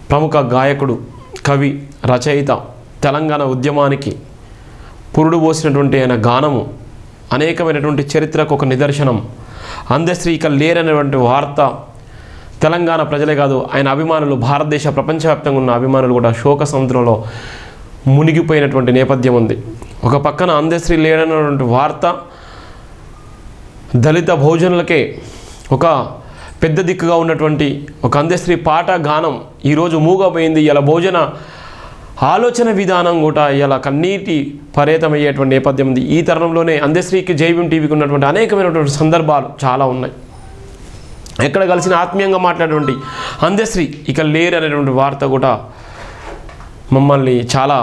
ప్రముఖ గాయకుడు, కవి, రచయిత, తెలంగాణ ఉద్యమానికి పురుడు పోసినటువంటి ఆయన గానము అనేకమైనటువంటి చరిత్రకు ఒక నిదర్శనం. అందశ్రీ ఇక లేరనేటువంటి వార్త తెలంగాణ ప్రజలే కాదు, ఆయన అభిమానులు, భారతదేశ ప్రపంచవ్యాప్తంగా ఉన్న అభిమానులు కూడా శోక సముద్రంలో మునిగిపోయినటువంటి నేపథ్యం ఉంది. ఒక పక్కన అందశ్రీ లేరనేటువంటి వార్త దళిత బహుజనులకే ఒక పెద్ద దిక్కుగా ఉన్నటువంటి ఒక అందశ్రీ పాట గానం ఈరోజు మూగపోయింది. ఇలా బహుజన ఆలోచన విధానం కూడా ఇలా కన్నీటి పరేతమయ్యేటువంటి నేపథ్యం ఉంది. ఈ తరుణంలోనే అందశ్రీకి జైభీం టీవీకి ఉన్నటువంటి అనేకమైనటువంటి సందర్భాలు చాలా ఉన్నాయి. ఎక్కడ కలిసిన ఆత్మీయంగా మాట్లాడేటువంటి అందశ్రీ ఇక లేరు అనేటువంటి వార్త కూడా మమ్మల్ని చాలా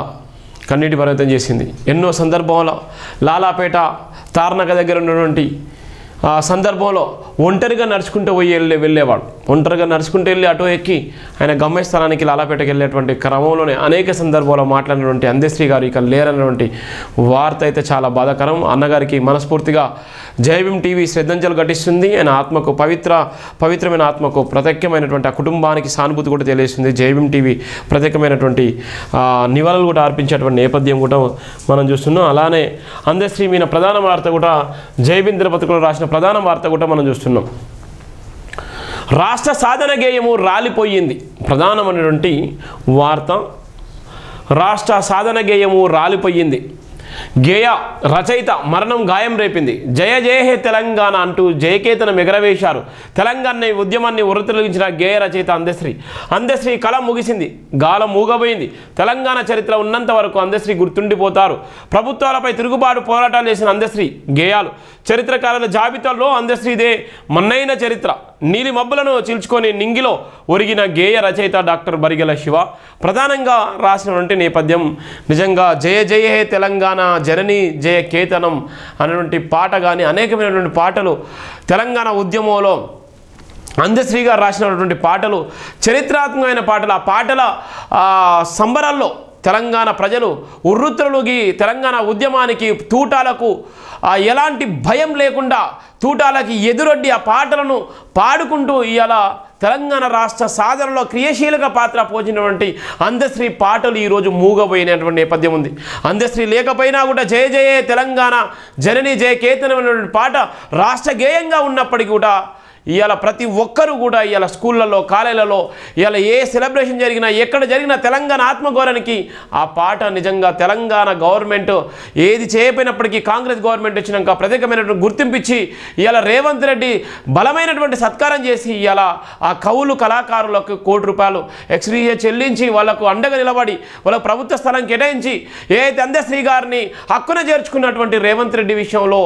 కన్నీటి పర్వతం చేసింది. ఎన్నో సందర్భంలో లాలాపేట తార్నక దగ్గర ఉన్నటువంటి ఆ సందర్భంలో ఒంటరిగా నడుచుకుంటూ వెళ్ళేవాడు. ఒంటరిగా నడుచుకుంటూ వెళ్ళి ఆటో ఎక్కి ఆయన గమ్యస్థానానికి లాలాపేటకి వెళ్ళేటువంటి క్రమంలోనే అనేక సందర్భాల్లో మాట్లాడినటువంటి అందశ్రీ గారు ఇక లేరన్నటువంటి వార్త అయితే చాలా బాధాకరం. అన్నగారికి మనస్ఫూర్తిగా జైభీం టీవీ శ్రద్ధాంజలి ఘటిస్తుంది. ఆయన ఆత్మకు పవిత్రమైన ఆత్మకు ప్రత్యేకమైనటువంటి ఆ కుటుంబానికి సానుభూతి కూడా తెలియజేస్తుంది. జైభీం టీవీ ప్రత్యేకమైనటువంటి నివాళులు కూడా అర్పించేటువంటి నేపథ్యం కూడా మనం చూస్తున్నాం. అలానే అందశ్రీ మీద ప్రధాన వార్త కూడా జైభీం తిరుపతిలో రాసిన ప్రధాన వార్త కూడా మనం చూస్తున్నాం. రాష్ట్ర సాధన గేయము రాలిపోయింది. ప్రధానమైనటువంటి వార్త, రాష్ట్ర సాధన గేయము రాలిపోయింది. గేయ రచయిత మరణం గాయం రేపింది. జయ జయ హే తెలంగాణ అంటూ జయకేతనం ఎగరవేశారు. తెలంగాణ ఉద్యమాన్ని ఉరతొలగించిన గేయ రచయిత అందశ్రీ కళ ముగిసింది, గాలం మూగబోయింది. తెలంగాణ చరిత్ర ఉన్నంత వరకు అందశ్రీ గుర్తుండిపోతారు. ప్రభుత్వాలపై తిరుగుబాటు పోరాటాలు చేసిన అందశ్రీ గేయాలు చరిత్రకారుల జాబితాలో అందశ్రీదే మన్నైన చరిత్ర. నీలి మబ్బులను చీల్చుకొని నింగిలో ఒరిగిన గేయ రచయిత డాక్టర్ బరిగెల శివ ప్రధానంగా రాసినటువంటి నేపథ్యం నిజంగా జయ జయ హే తెలంగాణ, జనని జయ కేతనం అనేటువంటి పాట కానీ అనేకమైనటువంటి పాటలు తెలంగాణ ఉద్యమంలో అందశ్రీ గారు రాసినటువంటి పాటలు చరిత్రాత్మకమైన పాటలు. ఆ పాటల సంబరాల్లో తెలంగాణ ప్రజలు ఉర్రుత్రులుగి తెలంగాణ ఉద్యమానికి తూటాలకు ఎలాంటి భయం లేకుండా తూటాలకి ఎదురొడ్డి ఆ పాటలను పాడుకుంటూ ఇవాళ తెలంగాణ రాష్ట్ర సాధనలో క్రియాశీలక పాత్ర పోసినటువంటి అందశ్రీ పాటలు ఈరోజు మూగబోయినటువంటి నేపథ్యం ఉంది. అందశ్రీ లేకపోయినా కూడా జయ జయ తెలంగాణ, జనని జయ కేతనం అనేటువంటి పాట రాష్ట్ర గేయంగా ఉన్నప్పటికీ కూడా ఇవాళ ప్రతి ఒక్కరూ కూడా ఇవాళ స్కూళ్ళల్లో, కాలేజీలలో ఇవాళ ఏ సెలబ్రేషన్ జరిగినా, ఎక్కడ జరిగినా తెలంగాణ ఆత్మగౌరవానికి ఆ పాట నిజంగా తెలంగాణ గవర్నమెంట్ ఏది చేయకపోయినప్పటికీ కాంగ్రెస్ గవర్నమెంట్ వచ్చినాక ప్రత్యేకమైనటువంటి గుర్తింపిచ్చి ఇవాళ రేవంత్ రెడ్డి బలమైనటువంటి సత్కారం చేసి ఇవాళ ఆ కవులు కళాకారులకు ₹1 కోటి ఎక్స్గ్రేషియా చెల్లించి వాళ్ళకు అండగా నిలబడి వాళ్ళకు ప్రభుత్వ స్థలం కేటాయించి ఏదైతే అందశ్రీ గారిని హక్కున చేర్చుకున్నటువంటి రేవంత్ రెడ్డి విషయంలో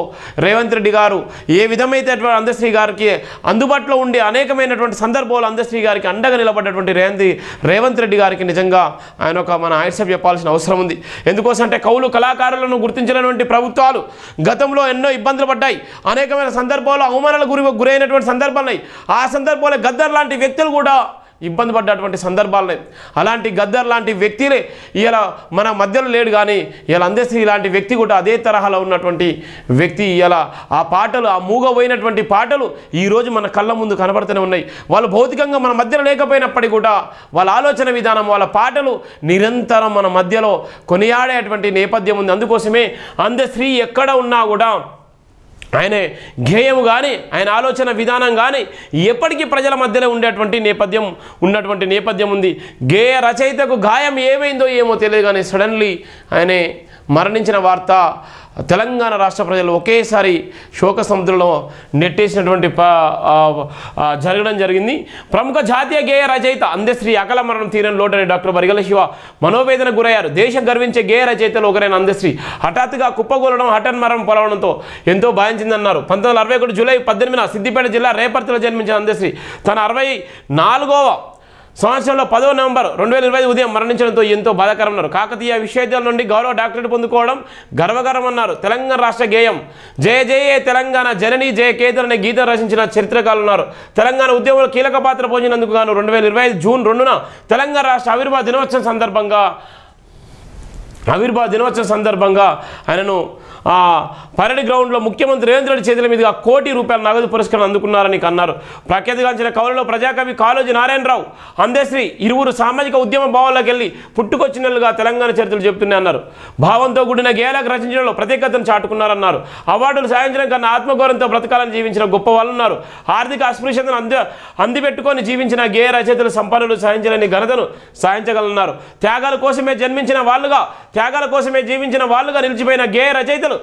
రేవంత్ రెడ్డి గారు ఏ విధమైతే అందశ్రీ గారికి అందుబాటులో ఉండే అనేకమైనటువంటి సందర్భాలు అందశ్రీ గారికి అండగా నిలబడ్డటువంటి రేవంత్ రెడ్డి గారికి నిజంగా ఆయన ఒక మన ఆయిట్సప్ చెప్పాల్సిన అవసరం ఉంది. ఎందుకోసం అంటే కవులు కళాకారులను గుర్తించినటువంటి ప్రభుత్వాలు గతంలో ఎన్నో ఇబ్బందులు పడ్డాయి. అనేకమైన సందర్భాల్లో అవమానాలకు గురైనటువంటి సందర్భాలున్నాయి. ఆ సందర్భంలో గద్దర్ లాంటి వ్యక్తులు కూడా ఇబ్బంది పడ్డటువంటి సందర్భాలనే. అలాంటి గద్దర్ లాంటి వ్యక్తిలే ఇలా మన మధ్యలో లేడు. కానీ ఇలా అందశ్రీ లాంటి వ్యక్తి కూడా అదే తరహాలో ఉన్నటువంటి వ్యక్తి ఇలా ఆ పాటలు, ఆ మూగపోయినటువంటి పాటలు ఈరోజు మన కళ్ళ ముందు కనబడుతూనే ఉన్నాయి. వాళ్ళు భౌతికంగా మన మధ్యలో లేకపోయినప్పటికీ కూడా వాళ్ళ ఆలోచన విధానం, వాళ్ళ పాటలు నిరంతరం మన మధ్యలో కొనియాడేటువంటి నేపథ్యం ఉంది. అందుకోసమే అందశ్రీ ఎక్కడ ఉన్నా కూడా ఆయన గేయం కానీ ఆయన ఆలోచన విధానం కానీ ఎప్పటికీ ప్రజల మధ్యలో ఉన్నటువంటి నేపథ్యం ఉంది. గేయ రచయితకు గాయం ఏమైందో ఏమో తెలియదు కానీ సడన్లీ ఆయన మరణించిన వార్త తెలంగాణ రాష్ట్ర ప్రజలు ఒకేసారి శోక సముద్రంలో నెట్టేసినటువంటి జరగడం జరిగింది. ప్రముఖ జాతీయ గేయ రచయిత అందశ్రీ అకాల మరణం తీరని లోటని డాక్టర్ బరిగెల శివ మనోవేదనకు గురయ్యారు. దేశం గర్వించే గేయ రచయితలు ఒకరైన అందశ్రీ హఠాత్తుగా కుప్పగూలడం, హఠాన్ మరణం పొలవడంతో ఎంతో భయించిందన్నారు. 1961 జూలై 18న సిద్దిపేట జిల్లా రేపర్తిలో జన్మించిన అందశ్రీ తన 64వ సంవత్సరంలో 10వ నవంబర్ 2020 ఉదయం మరణించడంతో ఎంతో బాధాకరమన్నారు. కాకతీయ విశ్వవిద్యాలయం నుండి గౌరవ డాక్టరేట్ పొందుకోవడం గర్వకారమన్నారు. తెలంగాణ రాష్ట్ర గేయం జయ జయ తెలంగాణ, జనని జయ కేతన్ అనే గీతం రచించిన చరిత్రకారులు ఉన్నారు. తెలంగాణ ఉద్యమంలో కీలక పాత్ర పోషించినందుకు గాను 2025 జూన్ 2న తెలంగాణ రాష్ట్ర ఆవిర్భావ దినోత్సవం సందర్భంగా ఆవిర్భావ దినోత్సవం సందర్భంగా ఆయనను పరేడ్ గ్రౌండ్లో ముఖ్యమంత్రి రేవంత్ రెడ్డి చేతుల మీదుగా ₹1 కోటి నగదు పురస్కారం అందుకున్నారని అన్నారు. ప్రఖ్యాతిగాంచిన కవులలో ప్రజాకవి కాళోజీ నారాయణరావు, అందశ్రీ ఇరువురు సామాజిక ఉద్యమ భావంలోకి వెళ్ళి పుట్టుకొచ్చినట్లుగా తెలంగాణ చరిత్రలు చెబుతున్నాయన్నారు. భావంతో కూడిన గేయాలకు రచించడంలో ప్రత్యేకతను చాటుకున్నారన్నారు. అవార్డులు సాధించడం కన్నా ఆత్మగౌరవంతో బ్రతకాలని జీవించిన గొప్ప వాళ్ళు ఉన్నారు. ఆర్థిక అస్పృశ్యతను అందిపెట్టుకొని జీవించిన గేయ రచయితలు సంపన్నులు సాధించలేని ఘనతను సాధించగలన్నారు. త్యాగాల కోసమే జన్మించిన వాళ్ళుగా, త్యాగాల కోసమే జీవించిన వాళ్ళుగా నిలిచిపోయిన గేయ రచయితలు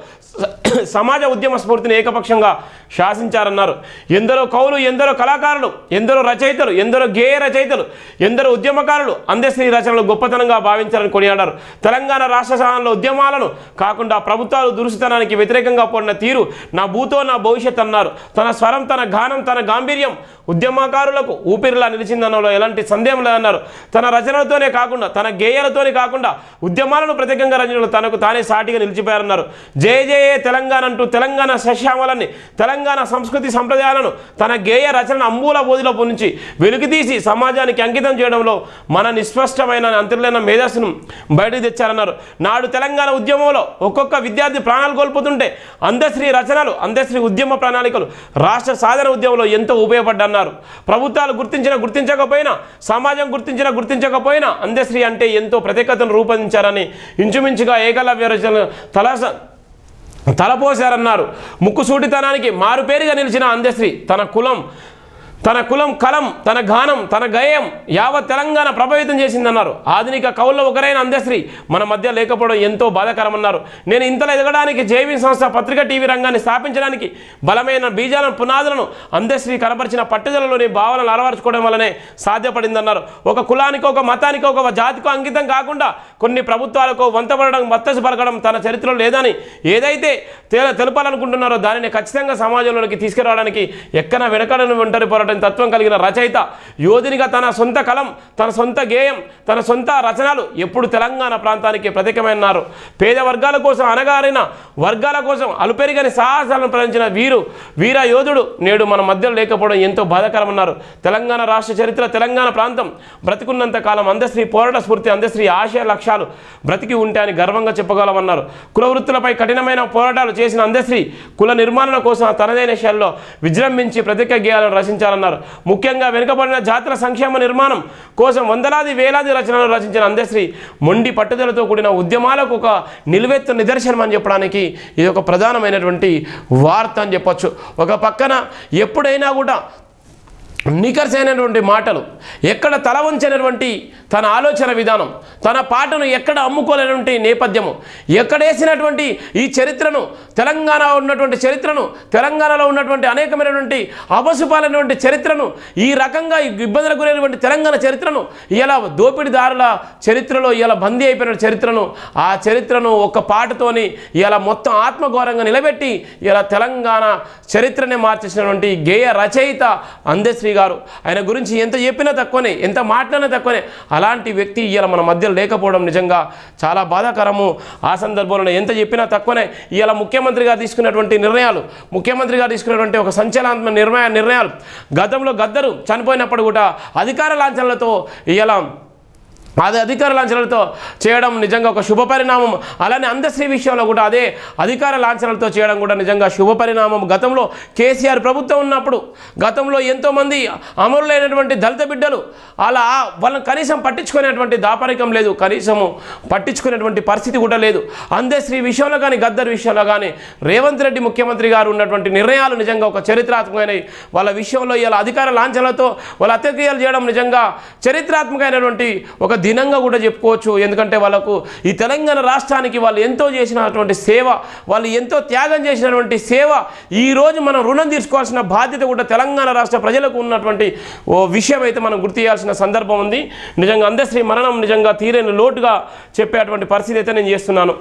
సమాజ ఉద్యమ స్ఫూర్తిని ఏకపక్షంగా శాసించారన్నారు. ఎందరో కవులు, ఎందరో కళాకారులు, ఎందరో రచయితలు, ఎందరో గేయ రచయితలు, ఎందరో ఉద్యమకారులు అందశ్రీ రచనలు గొప్పతనంగా భావించారని కొనియాడారు. తెలంగాణ రాష్ట్ర సాధనలో ఉద్యమాలను కాకుండా ప్రభుత్వాలు దురుసుతనానికి వ్యతిరేకంగా పోడిన తీరు నా భూతో నా భవిష్యత్ అన్నారు. తన స్వరం, తన గానం, తన గాంభీర్యం ఉద్యమకారులకు ఊపిరిలా నిలిచిందనలో ఎలాంటి సందేహం లేదన్నారు. తన రచనలతోనే కాకుండా, తన గేయాలతోనే కాకుండా ఉద్యమాలను ప్రత్యేకంగా రచనలు తనకు తానే సాటిగా నిలిచిపోయారన్నారు. జయ జయ తెలంగాణ అంటూ తెలంగాణ సస్యామలని, తెలంగాణ సంస్కృతి సంప్రదాయాలను తన గేయ రచన అంబూల బోధిలో నుంచి వెలుగుతీసి సమాజానికి అంకితం చేయడంలో మన నిస్పష్టమైన అంతర్లీన మేధస్సును బయటకు తెచ్చారన్నారు. నాడు తెలంగాణ ఉద్యమంలో ఒక్కొక్క విద్యార్థి ప్రాణాలు కోల్పోతుంటే అందశ్రీ రచనలు, అందశ్రీ ఉద్యమ ప్రణాళికలు రాష్ట్ర సాధన ఉద్యమంలో ఎంతో ఉపయోగపడ్డారు. ప్రభుత్వాలు గుర్తించకపోయినా, సమాజం గుర్తించకపోయినా అందశ్రీ అంటే ఎంతో ప్రత్యేకతను రూపొందించారని ఇంచుమించుగా ఏకలవ్య రచనలు తలపోశారన్నారు. ముక్కుసూటితనానికి మారుపేరుగా నిలిచిన అందశ్రీ తన కులం కలం, తన గానం, తన గేయం యావత్ తెలంగాణ ప్రభావితం చేసిందన్నారు. ఆధునిక కవుల్లో ఒకరైన అందశ్రీ మన మధ్య లేకపోవడం ఎంతో బాధాకరమన్నారు. నేను ఇంతలో ఎదగడానికి జేవీ సంస్థ పత్రిక టీవీ రంగాన్ని స్థాపించడానికి బలమైన బీజాలను, పునాదులను అందశ్రీ కనపరిచిన పట్టుదలలోని భావనలు అలవరుచుకోవడం వల్లనే సాధ్యపడిందన్నారు. ఒక కులానికో, ఒక మతానికో, ఒక జాతికో అంకితం కాకుండా కొన్ని ప్రభుత్వాలకు వంతపడడం, వత్తసు పలకడం తన చరిత్రలో లేదని ఏదైతే తెలపాలనుకుంటున్నారో దానిని ఖచ్చితంగా సమాజంలోకి తీసుకురావడానికి ఎక్కన వెనకడను ఒంటరి పోరాటం తత్వం కలిగిన రచయిత, యోధునిగా తన సొంత కలం, తన సొంత గేయం, తన సొంత రచనలు ఎప్పుడు తెలంగాణ ప్రాంతానికి ప్రత్యేకమైనారు. పేద వర్గాల కోసం, అనగారిన వర్గాల కోసం అలుపెరిగని సాహసాలను ప్రదర్శించిన వీర యోధుడు నేడు మన మధ్యలో లేకపోవడం ఎంతో బాధాకరమన్నారు. తెలంగాణ రాష్ట్ర చరిత్ర, తెలంగాణ ప్రాంతం బ్రతికున్నంత కాలం అందశ్రీ పోరాట స్ఫూర్తి, అందశ్రీ ఆశయ లక్ష్యాలు బ్రతికి ఉంటాయని గర్వంగా చెప్పగలమన్నారు. కుల వృత్తులపై కఠినమైన పోరాటాలు చేసిన అందశ్రీ కుల నిర్మాణం కోసం తనదైన శైలిలో విజృంభించి ప్రత్యేక గేయాలను రచించాలన్నారు. ముఖ్యంగా వెనుకబడిన జాతుల సంక్షేమ నిర్మాణం కోసం వందలాది వేలాది రచనలు రచించిన అందశ్రీ మొండి పట్టుదలతో కూడిన ఉద్యమాలకు ఒక నిలువెత్తు నిదర్శనం అని చెప్పడానికి ఇది ఒక ప్రధానమైనటువంటి వార్త అని చెప్పొచ్చు. ఒక పక్కన ఎప్పుడైనా కూడా నికర్సైనటువంటి మాటలు, ఎక్కడ తల వంచినటువంటి తన ఆలోచన విధానం, తన పాటను ఎక్కడ అమ్ముకోలేనటువంటి నేపథ్యము, ఎక్కడేసినటువంటి ఈ చరిత్రను, తెలంగాణ ఉన్నటువంటి చరిత్రను, తెలంగాణలో ఉన్నటువంటి అనేకమైనటువంటి అపసుపాలైనటువంటి చరిత్రను, ఈ రకంగా ఇబ్బందులకు గురైనటువంటి తెలంగాణ చరిత్రను, ఇలా దోపిడీదారుల చరిత్రలో ఇలా బందీ అయిపోయిన చరిత్రను, ఆ చరిత్రను ఒక పాటతోని ఇలా మొత్తం ఆత్మగౌరవంగా నిలబెట్టి ఇలా తెలంగాణ చరిత్రనే మార్చేసినటువంటి గేయ రచయిత అందశ్రీ గారు. ఆయన గురించి ఎంత చెప్పినా తక్కువనే, ఎంత మాట్లాడినా తక్కువనే. అలాంటి వ్యక్తి ఇలా మన మధ్యలో లేకపోవడం నిజంగా చాలా బాధాకరము. ఆ సందర్భంలో ఎంత చెప్పినా తక్కువనే. ఇలా ముఖ్యమంత్రిగా తీసుకున్నటువంటి నిర్ణయాలు, ముఖ్యమంత్రిగా తీసుకున్నటువంటి ఒక సంచలనాత్మక నిర్ణయాలు, గతంలో గద్దరు చనిపోయినప్పుడు కూడా అధికార లాంఛనాలతో ఇలా అధికార లాంఛనాలతో చేయడం నిజంగా ఒక శుభ పరిణామం. అలానే అందశ్రీ విషయంలో కూడా అదే అధికార లాంఛనాలతో చేయడం కూడా నిజంగా శుభ పరిణామం. గతంలో కేసీఆర్ ప్రభుత్వం ఉన్నప్పుడు గతంలో ఎంతోమంది అమరులైనటువంటి దళిత బిడ్డలు అలా వాళ్ళని కనీసం పట్టించుకునేటువంటి దాపరికం లేదు, కనీసము పట్టించుకునేటువంటి పరిస్థితి కూడా లేదు. అందశ్రీ విషయంలో కానీ, గద్దర్ విషయంలో కానీ రేవంత్ రెడ్డి ముఖ్యమంత్రి గారు ఉన్నటువంటి నిర్ణయాలు నిజంగా ఒక చరిత్రాత్మకమైనవి. వాళ్ళ విషయంలో ఇలా అధికార లాంఛనాలతో వాళ్ళ అత్యక్రియలు చేయడం నిజంగా చరిత్రాత్మకమైనటువంటి ఒక దినంగా కూడా చెప్పుకోవచ్చు. ఎందుకంటే వాళ్ళకు ఈ తెలంగాణ రాష్ట్రానికి వాళ్ళు ఎంతో చేసినటువంటి సేవ, వాళ్ళు ఎంతో త్యాగం చేసినటువంటి సేవ, ఈరోజు మనం రుణం తీర్చుకోవాల్సిన బాధ్యత కూడా తెలంగాణ రాష్ట్ర ప్రజలకు ఉన్నటువంటి ఓ విషయం అయితే మనం గుర్తు చేయాల్సిన సందర్భం ఉంది. నిజంగా అందశ్రీ మరణం నిజంగా తీరని లోటుగా చెప్పేటువంటి పరిస్థితి అయితే నేను చేస్తున్నాను.